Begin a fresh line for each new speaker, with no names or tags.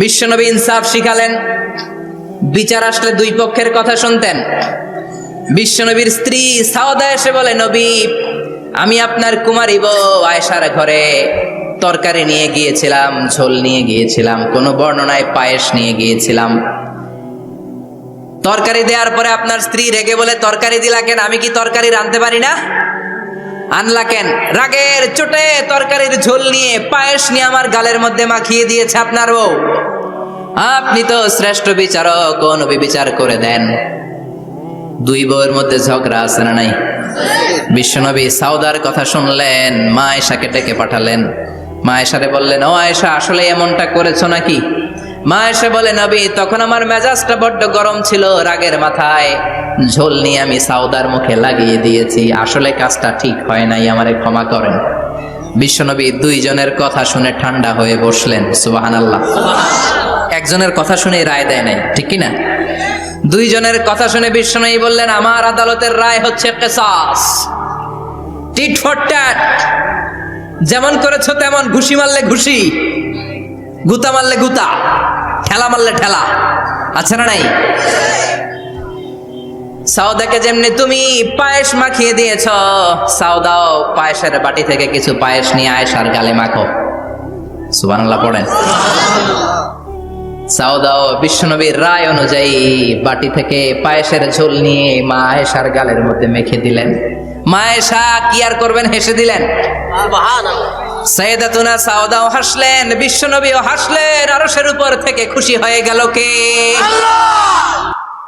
বিশ্বনবী ইনসাফ শিখালেন। বিচার আসলে দুই পক্ষের কথা শুনতেন। বিশ্বনবীর স্ত্রী সাওদা এসে বলে, নবী, আমি আপনার কুমারী বউ আয়েশার ঘরে তরকারি নিয়ে গিয়েছিলাম, ঝোল নিয়ে গিয়েছিলাম, কোন বর্ণনায় পায়েস নিয়ে গিয়েছিলাম। তরকারি দেওয়ার পরে আপনার স্ত্রী রেগে বলে, তরকারি দিলা কেন? আমি কি তরকারি রাঁধতে পারি না? আনলা কেন? রাগের চোটে তরকারির ঝোল নিয়ে পায়েস নিয়ে আমার গালের মধ্যে মাখিয়ে দিয়েছে আপনার বউ। আপনি তো শ্রেষ্ঠ বিচারক, ও নবী বিচার করে দেন। দুই বউয়ের মধ্যে ঝগড়া আছে না নাই? বিশ্বনবী সাউদার কথা শুনলেন, মা আয়েশাকে ডেকে পাঠালেন। মা আয়েশারে বললেন, ও আয়েশা, আসলে এমনটা করেছো নাকি? মা আয়েশা বলে, নবী, তখন আমার মেজাজটা বড্ড গরম ছিল, রাগের মাথায় ঝোল নিয়ে আমি সাউদার মুখে লাগিয়ে দিয়েছি, আসলে কাজটা ঠিক হয় নাই, আমারে ক্ষমা করেন। বিশ্বনবী দুইজনের কথা শুনে ঠান্ডা হয়ে বসলেন। সুবহানাল্লাহ। একজনের কথা শুনে রায় দেয় নাই, ঠিক কি না? দুইজনের কথা শুনে বিশ্বনবী বললেন, আমার আদালতের রায় হচ্ছে কিসাস, টিট ফর ট্যাট। যেমন করেছো তেমন, ঘুষি মারলে ঘুষি, গুতা মারলে গুতা, ঠেলা মারলে ঠেলা, আছে না নাই? সাউদাকে যেমনি তুমি পায়েস মাখিয়ে দিয়েছ, সাউদাও পায়েসের বাটি থেকে কিছু পায়েস নিয়ে আয়েশার গালে মাখো। সুবহানাল্লাহ পড়েন। সাউদাও বিশ্বনবীর রায় অনুযায়ী বাটি থেকে পায়েসের ঝোল নিয়ে মা আয়েশার গালের মধ্যে মেখে দিলেন। মা আয়েশা কি আর করবেন, হেসে দিলেন। সাইয়েদাতুনা সাউদাও হাসলেন, বিশ্বনবীও হাসলেন। আরশের উপর থেকে খুশি হয়ে গেল কে? আল্লাহ।